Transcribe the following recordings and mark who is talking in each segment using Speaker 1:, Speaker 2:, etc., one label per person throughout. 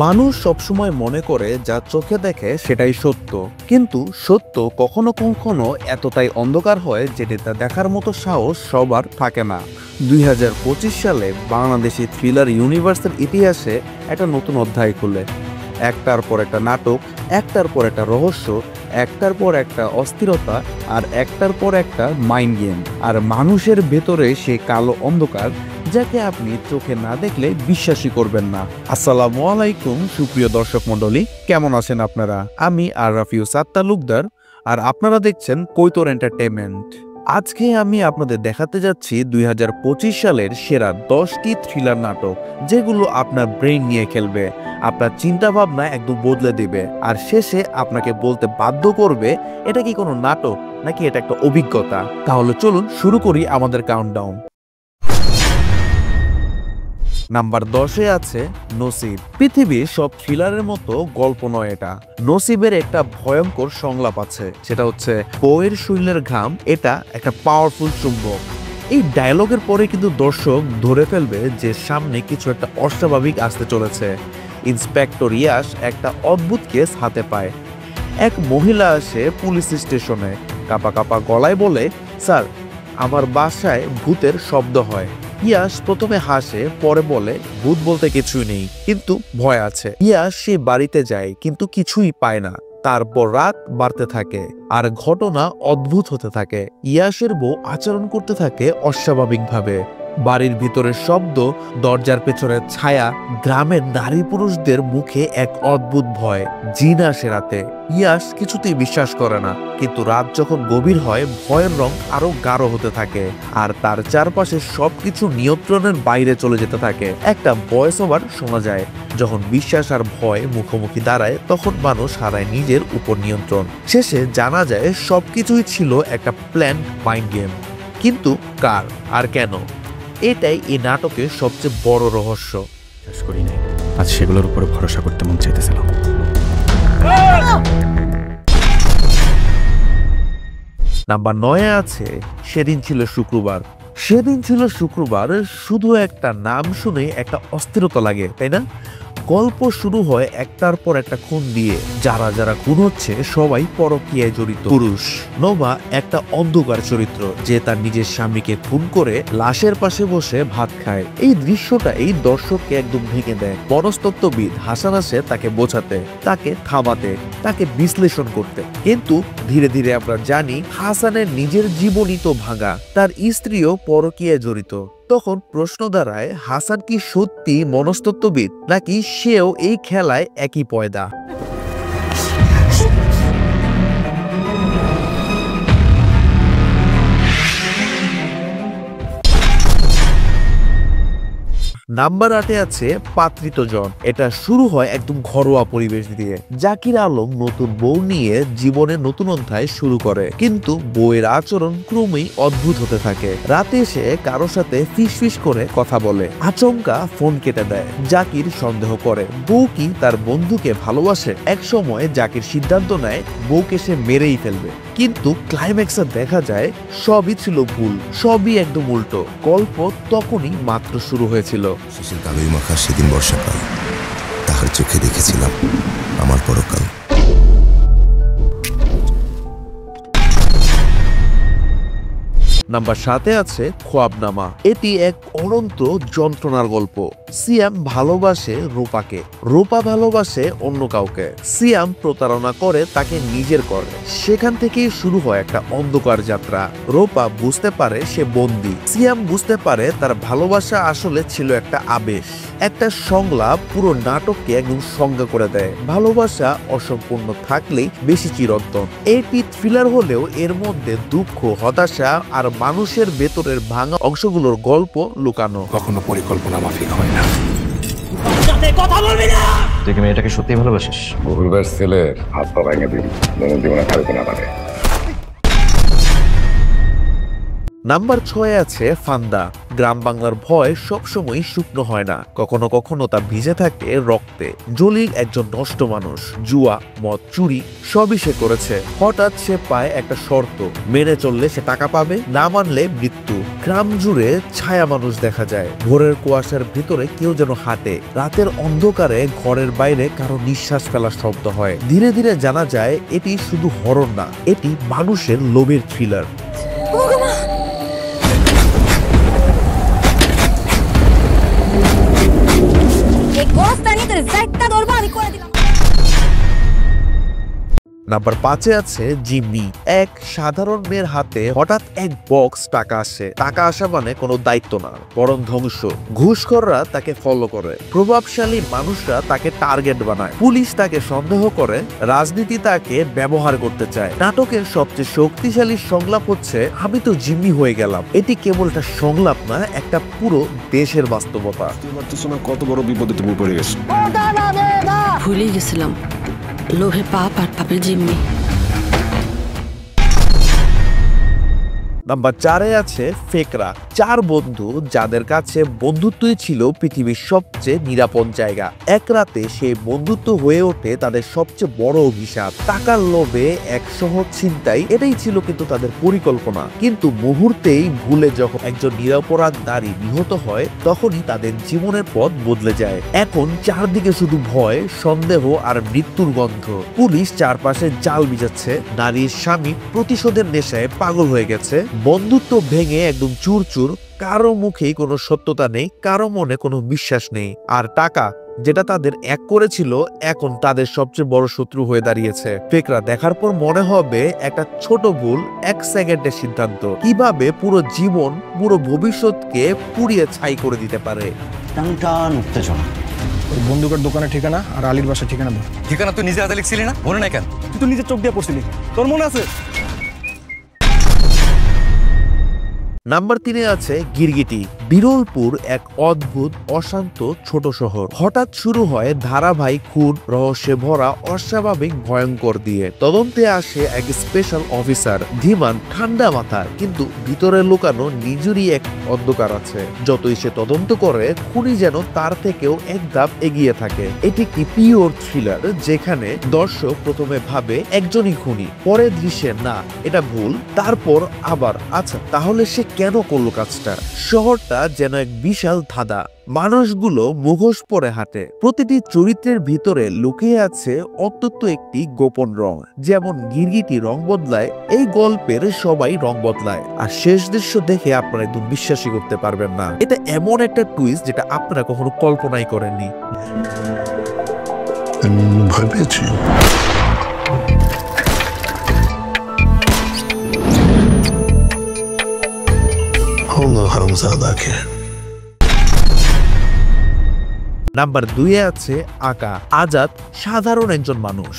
Speaker 1: মানুষ সবসময় মনে করে যা চোখে দেখে সেটাই সত্য, কিন্তু সত্য কখনো কখনো এতটাই অন্ধকার হয় যেটা তা দেখার মতো সাহস সবার থাকে না। 2025 সালে বাংলাদেশি থ্রিলার ইউনিভার্সের ইতিহাসে একটা নতুন অধ্যায় খুলে। একটার পর একটা নাটক, একটার পর একটা রহস্য, একটার পর একটা অস্থিরতা, আর একটার পর একটা মাইন্ড গেম। আর মানুষের ভেতরে সে কালো অন্ধকার যাকে আপনি চোখে না দেখলে বিশ্বাসই করবেন না। আসসালামু আলাইকুম সুপ্রিয় দর্শক মণ্ডলী, কেমন আছেন আপনারা? আমি আররাফিউস তালুকদার, আর আপনারা দেখছেন কৈতর এন্টারটেইনমেন্ট। আজকে আমি আপনাদের দেখাতে যাচ্ছি 2025 সালের সেরা 10টি থ্রিলার নাটক, যেগুলো আপনার ব্রেইন নিয়ে খেলবে, আপনার চিন্তা ভাবনা একদম বদলে দিবে, আর শেষে আপনাকে বলতে বাধ্য করবে এটা কি কোনো নাটক নাকি এটা একটা অভিজ্ঞতা। তাহলে চলুন শুরু করি আমাদের কাউন্টডাউন। নাম্বার 10-এ আছে নসিব। পৃথিবীর সব থ্রিলারের মতো গল্প নয় এটা। নসিবের একটা ভয়ঙ্কর সংলাপ আছে, সেটা হচ্ছে বউয়ের শরীরের ঘাম এটা একটা পাওয়ারফুল চুম্বক। এই ডায়লগের পরে কিন্তু দর্শক ধরে ফেলবে যে সামনে কিছু একটা অস্বাভাবিক আসতে চলেছে। ইন্সপেক্টর ইয়াশ একটা অদ্ভুত কেস হাতে পায়। এক মহিলা আসে পুলিশ স্টেশনে, কাপা কাপা গলায় বলে, স্যার, আমার বাসায় ভূতের শব্দ হয়। ইয়াশ প্রথমে হাসে, পরে বলে, ভূত বলতে কিছুই নেই, কিন্তু ভয় আছে। ইয়াশ সে বাড়িতে যায়, কিন্তু কিছুই পায় না। তারপর রাত বাড়তে থাকে আর ঘটনা অদ্ভুত হতে থাকে। ইয়াশের বউ আচরণ করতে থাকে অস্বাভাবিকভাবে। বাড়ির ভিতরের শব্দ, দরজার পেছনের ছায়া, গ্রামের নারী পুরুষদের মুখে এক অদ্ভুত ভয়। জিন আসে রাতে। ইয়াশ কিছুতেই বিশ্বাস করে না, কিন্তু রাত যখন গভীর হয় ভয়ের রং আরো গাঢ় হতে থাকে, আর তার চারপাশে সবকিছু নিয়ন্ত্রণের বাইরে চলে যেতে থাকে। একটা ভয়েস ওভার শোনা যায়, যখন বিশ্বাস আর ভয় মুখোমুখি দাঁড়ায় তখন মানুষ হারায় নিজের উপর নিয়ন্ত্রণ। শেষে জানা যায় সবকিছুই ছিল একটা প্ল্যান মাইন্ড গেম, কিন্তু কার আর কেন, এটাই এই নাটকের সবচেয়ে বড় রহস্য।
Speaker 2: বিশ্বাস করি নাই, আজ সেগুলোর উপরে ভরসা করতে মন চাইতেছিল।
Speaker 1: নাম্বার 9-এ আছে সেদিন ছিল শুক্রবার। সেদিন ছিল শুক্রবার শুধু একটা নাম শুনে একটা অস্থিরতা লাগে, তাই না? গল্প শুরু হয় একটার পর একটা খুন দিয়ে। যারা যারা খুন হচ্ছে সবাই পরকীয়ায় জড়িত। পুরুষ নোভা একটা অন্ধকার চরিত্র, যে তার নিজের স্বামীকে খুন করে লাশের পাশে বসে ভাত খায়। এই দৃশ্যটা এই দর্শককে একদম ভেঙে দেয়। মনস্তত্ত্ববিদ হাসান আসে তাকে বোঝাতে, তাকে থামাতে, তাকে বিশ্লেষণ করতে। কিন্তু ধীরে ধীরে আমরা জানি হাসানের নিজের জীবনই তো ভাঙা, তার স্ত্রীও পরকীয়ায় জড়িত। তখন প্রশ্ন দাঁড়ায়, হাসান কি সত্যি মনস্তত্ত্ববিদ, নাকি সেও এই খেলায় একই পয়দা? নাম্বার 8-এ আছে পাত্রিতজন। এটা শুরু হয় একদম ঘরোয়া পরিবেশ দিয়ে। জাকির আলম নতুন বউ নিয়ে জীবনের নতুন অধ্যায় শুরু করে, কিন্তু বউয়ের আচরণ ক্রমেই অদ্ভুত হতে থাকে। রাতে সে কারোর সাথে ফিসফিস করে কথা বলে, আচমকা ফোন কেটে দেয়। জাকির সন্দেহ করে বউ কি তার বন্ধুকে ভালোবাসে। এক সময় জাকির সিদ্ধান্ত নেয় বউকে সে মেরেই ফেলবে, কিন্তু ক্লাইম্যাক্সে দেখা যায় সবই ছিল ভুল, সবই একদম উল্টো। গল্প তখনই মাত্র শুরু হয়েছিল।
Speaker 3: শেষের কালোই মাখা সেদিন বর্ষাকাল, তাহার চোখে দেখেছিলাম আমার পরকাল।
Speaker 1: নাম্বার 7-এ আছে খোয়াবনামা। এটি এক অনন্ত যন্ত্রণার গল্প। সিয়াম ভালোবাসে রূপাকে, রূপা ভালোবাসে অন্য কাউকে। সিয়াম প্রতারণা করে তাকে নিজের করে। সেখান থেকেই শুরু হয় একটা অন্ধকার যাত্রা। রূপা বুঝতে পারে সে বন্দী। সিয়াম বুঝতে পারে তার ভালোবাসা আসলে ছিল একটা আবেশ। একটা সংলাপ পুরো নাটককে একদম সংজ্ঞা করে দেয়। ভালোবাসা অসম্পূর্ণ থাকলেই বেশি চিরন্তন। এটি থ্রিলার হলেও এর মধ্যে দুঃখ, হতাশা আর মানুষের ভেতরের ভাঙা অংশগুলোর গল্প লুকানো।
Speaker 2: কখনো পরিকল্পনা মাফিক হয় না।
Speaker 4: তুই কি মেয়েটাকে সত্যি ভালোবাসিস?
Speaker 5: বহুলবার ছেলের হাত পা ভেঙে দিন, জীবনে থাকবে না পারে।
Speaker 1: নাম্বার 6 আছে ফান্দা। গ্রাম বাংলার ভয় সবসময় শুকনো হয় না, কখনো কখনো তা ভিজে থাকে রক্তে। জলিল একজন নষ্ট মানুষ, জুয়া, মদ, চুরি সবই সে করেছে। হঠাৎ সে পায় একটা শর্ত, মেনে চললে সে টাকা পাবে, না মানলে মৃত্যু। গ্রাম জুড়ে ছায়া মানুষ দেখা যায়, ভোরের কুয়াশার ভিতরে কেউ যেন হাঁটে। রাতের অন্ধকারে ঘরের বাইরে কারো নিঃশ্বাস ফেলার শব্দ হয়। ধীরে ধীরে জানা যায় এটি শুধু হরর না, এটি মানুষের লোভের থ্রিলার। নাম্বার 5 আছে জিম্মি। এক সাধারণ মেয়ের হাতে হঠাৎ এক বক্স টাকা আসে। টাকা আসা মানে কোনো দায়িত্ব না, বরং ধ্বংস। ঘুষখোররা তাকে ফলো করে, প্রভাবশালী মানুষরা তাকে টার্গেট বানায়, পুলিশ তাকে সন্দেহ করে, রাজনীতি তাকে ব্যবহার করতে চায়। নাটকের সবচেয়ে শক্তিশালী সংলাপ হচ্ছে আমি তো জিম্মি হয়ে গেলাম। এটি কেবল একটা সংলাপ না, একটা পুরো দেশের বাস্তবতা।
Speaker 6: কত বড় বিপদে তুমি পড়ে গেছো।
Speaker 7: ভুলেই গেছিলাম লোভে পাপ আর পাপের জিম্মি।
Speaker 1: নাম্বার 4 আছে ফেকরা। 4 বন্ধু যাদের কাছে বন্ধুত্বই ছিল পৃথিবীর সবচেয়ে নিরাপদ জায়গা। এক রাতে সেই বন্ধুত্ব হয়ে ওঠে তাদের সবচেয়ে বড় অভিশাপ। টাকার লোভে এক শহর ছিনতাই, এটাই ছিল কিন্তু তাদের পরিকল্পনা। কিন্তু মুহূর্তেই ভুলে যখন একজন নিরপরাধী নিহত হয়, তখনই তাদের জীবনের পথ বদলে যায়। এখন চারদিকে শুধু ভয়, সন্দেহ আর মৃত্যুর গন্ধ। পুলিশ চারপাশে জাল বিছাচ্ছে, নারীর স্বামী প্রতিশোধের নেশায় পাগল হয়ে গেছে। বন্ধুত্ব ভেঙে একদম চুরচুর, কারো মুখেই কোনো সত্যতা নেই, কারো মনে কোনো বিশ্বাস নেই। আর টাকা, যেটা তাদের এক করেছিল, এখন তাদের সবচেয়ে বড় শত্রু হয়ে দাঁড়িয়েছে। ফেকরা দেখার পর মনে হবে একটা ছোট ভুল, 1 সেকেন্ডের সিদ্ধান্ত কিভাবে পুরো জীবন, পুরো ভবিষ্যৎকে পুড়িয়ে ছাই করে দিতে পারে।
Speaker 4: টান উত্তেজনা।
Speaker 2: বন্দুকের দোকানের ঠিকানা আর আলীর বাসার ঠিকানা দাও।
Speaker 8: ঠিকানা তুই নিজে হাতে লিখছিলি না, মনে নাই কেন?
Speaker 2: তুই তো নিজের চোখ দিয়ে পড়ছিলি, তোর মনে আছে?
Speaker 1: নাম্বার 3 আছে গিরগিটি। বিরলপুর এক অদ্ভুত অশান্ত ছোট শহর। হঠাৎ শুরু হয় ধারাবাহিক খুন, রহস্যে ভরা, অস্বাভাবিক ভয়ঙ্কর দিয়ে। তদন্তে আসে এক স্পেশাল অফিসার, ধীমান, ঠান্ডা মাথার, কিন্তু ভিতরে লুকানো নিজেরই এক অন্ধকার আছে। যতই সে তদন্ত করে, খুনি যেন তার থেকেও এক ধাপ এগিয়ে থাকে। এটি একটি পিওর থ্রিলার, যেখানে দর্শক প্রথমে ভাবে একজনই খুনি, পরে দৃশ্যে না এটা ভুল, তারপর আবার আচ্ছা তাহলে সে কেন করলো কাজটা। শহরটা যেন এক বিশাল ধাঁধা, মানুষগুলো মুখোশ পরে হাঁটে, প্রতিটি চরিত্রের ভিতরে লুকিয়ে আছে অন্তত একটি গোপন রং। যেমন গিরগিটি রং বদলায়, এই গল্পের সবাই রং বদলায়। আর শেষ দৃশ্য দেখে আপনারা একদম বিশ্বাসই করতে পারবেন না। এটা এমন একটা টুইস্ট যেটা আপনারা কখনো কল্পনাই করেননি।
Speaker 6: ভয় পেয়েছি।
Speaker 1: নাম্বার 2 আছে আকা। আজাদ সাধারণ একজন মানুষ,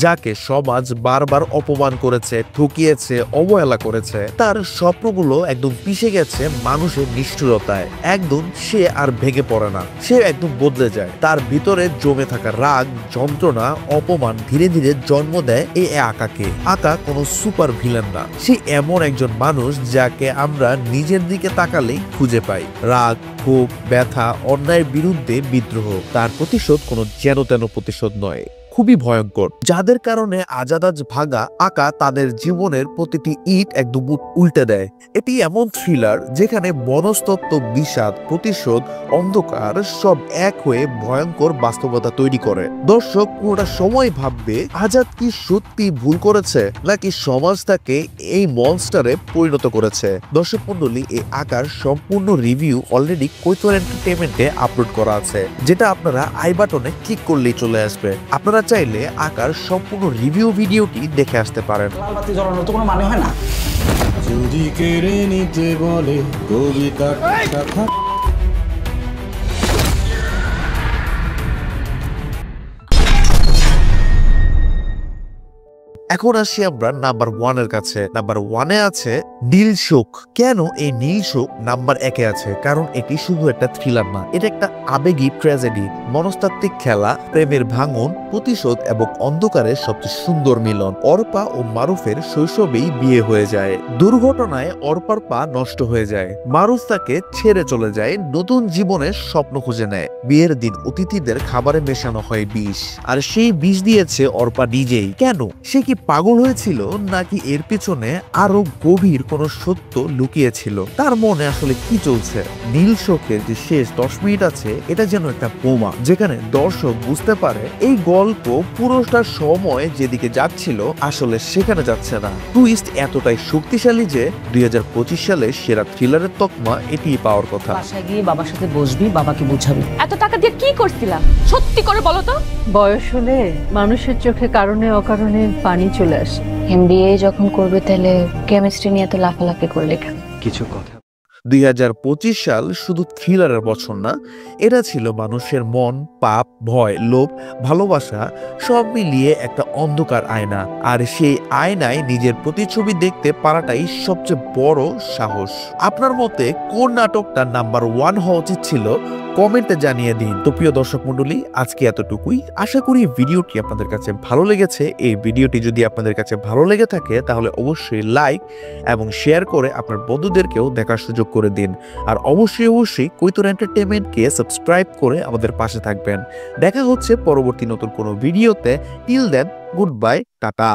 Speaker 1: যাকে সমাজ বারবার অপমান করেছে, ঠকিয়েছে, অবহেলা করেছে। তার স্বপ্নগুলো একদম পিষে গেছে মানুষের নিষ্ঠুরতায়। একদম সে আর ভেঙে পড়ে না, সে একদম বদলে যায়। তার ভিতরে জমে থাকা রাগ, যন্ত্রণা, অপমান ধীরে ধীরে জন্ম দেয় এই আকাকে। আকা কোনো সুপার ভিলেন না, সে এমন একজন মানুষ যাকে আমরা নিজের দিকে তাকালেই খুঁজে পাই। রাগ, ক্ষোভ, ব্যথা, অন্যায়ের বিরুদ্ধে বিদ্রোহ। তার প্রতিশোধ কোনো যেন তেন প্রতিশোধ নয়, খুবই ভয়ঙ্কর। যাদের কারণে আজাদ ভাগা, আকা তাদের জীবনের প্রতিটি ইট একদম উল্টে দেয়। এটি এমন থ্রিলার যেখানে মনস্তত্ত্ব, বিষাদ, প্রতিশোধ, অন্ধকার সব এক হয়ে ভয়ঙ্কর বাস্তবতা তৈরি করে। দর্শক পুরোটা সময় ভাববে আজাদ কি সত্যি ভুল করেছে, নাকি সমাজ তাকে এই মনস্টারে পরিণত করেছে। দর্শক মন্ডলী, এই আকার সম্পূর্ণ রিভিউ অলরেডি কৈতর এন্টারটেইনমেন্টে আপলোড করা আছে, যেটা আপনারা আই বাটনে ক্লিক করলেই চলে আসবে। আপনারা চাইলে আকার সম্পূর্ণ রিভিউ ভিডিওটি দেখে আসতে পারেন।
Speaker 9: লালবাতি জ্বালানোর তো কোনো মানে হয় না।
Speaker 6: যদি কেড়ে নিতে বলে কবিতা
Speaker 1: এখন আসি আমরা নাম্বার 1 এর কাছে। নাম্বার 1 এ আছে নীল শোক। কেন এই নীল শোক নাম্বার 1 এ আছে? কারণ এটি শুধু একটা থ্রিলার না, এটা একটা আবেগী ট্র্যাজেডি, মনস্তাত্ত্বিক খেলা, প্রেমের ভাঙন, প্রতিশোধ এবং অন্ধকারের সবচেয়ে সুন্দর মিলন। অর্পা ও মারুফের শৈশবেই বিয়ে হয়ে যায়। দুর্ঘটনায় অর্পার পা নষ্ট হয়ে যায়। মারুফ তাকে ছেড়ে চলে যায়, নতুন জীবনের স্বপ্ন খুঁজে নেয়। বিয়ের দিন অতিথিদের খাবারে মেশানো হয় বিষ, আর সেই বিষ দিয়েছে অর্পা নিজেই। কেন? সে কি পাগল হয়েছিল, নাকি এর পিছনে আরো গভীর কোনো সত্য লুকিয়েছিল? তার মনে আসলে কি চলছে? নীল শোকের যে শেষ 10 মিনিট আছে, এটা যেন একটা বোমা, যেখানে দর্শক বুঝতে পারে এই গল্প পুরোটা সময় যেদিকে যাচ্ছিল আসলে সেখানে যাচ্ছে না। টুইস্ট এতটাই শক্তিশালী যে 2025 সালে সেরা থ্রিলারের তকমা এটি পাওয়ার কথা।
Speaker 9: বাসায় গিয়ে বাবার সাথে বসবি, বাবাকে বুঝাবি।
Speaker 10: এত টাকা দিয়ে কি করছিলাম সত্যি করে বলো তো?
Speaker 7: বয়স হলে মানুষের চোখে কারণে অকারণে পানি চলে আসে।
Speaker 10: এমবিএ যখন করবে তাহলে কেমিস্ট্রি নিয়ে তো লাফালাফি করলে কেন?
Speaker 2: কিছু কথা
Speaker 1: 2025 সাল শুধু থ্রিলারের বছর না, এটা ছিল মানুষের মন, পাপ, ভয়, লোভ, ভালোবাসা সব মিলিয়ে একটা অন্ধকার আয়না। আর সেই আয়নায় নিজের প্রতিচ্ছবি দেখতে পারাটাই সবচেয়ে বড় সাহস। আপনার মতে কোন নাটকটা নাম্বার 1 হওয়া উচিত ছিল? কমেন্টে জানিয়ে দিন। তো প্রিয় দর্শক মণ্ডলী, আজকে এতটুকুই। আশা করি ভিডিওটি আপনাদের কাছে ভালো লেগেছে। এই ভিডিওটি যদি আপনাদের কাছে ভালো লেগে থাকে তাহলে অবশ্যই লাইক এবং শেয়ার করে আপনার বন্ধুদেরকেও দেখার সুযোগ করে দিন। আর অবশ্যই কৈতুর এন্টারটেইনমেন্টকে সাবস্ক্রাইব করে আমাদের পাশে থাকবেন। দেখা হচ্ছে পরবর্তী নতুন কোনো ভিডিওতে। Till then, good bye, tata.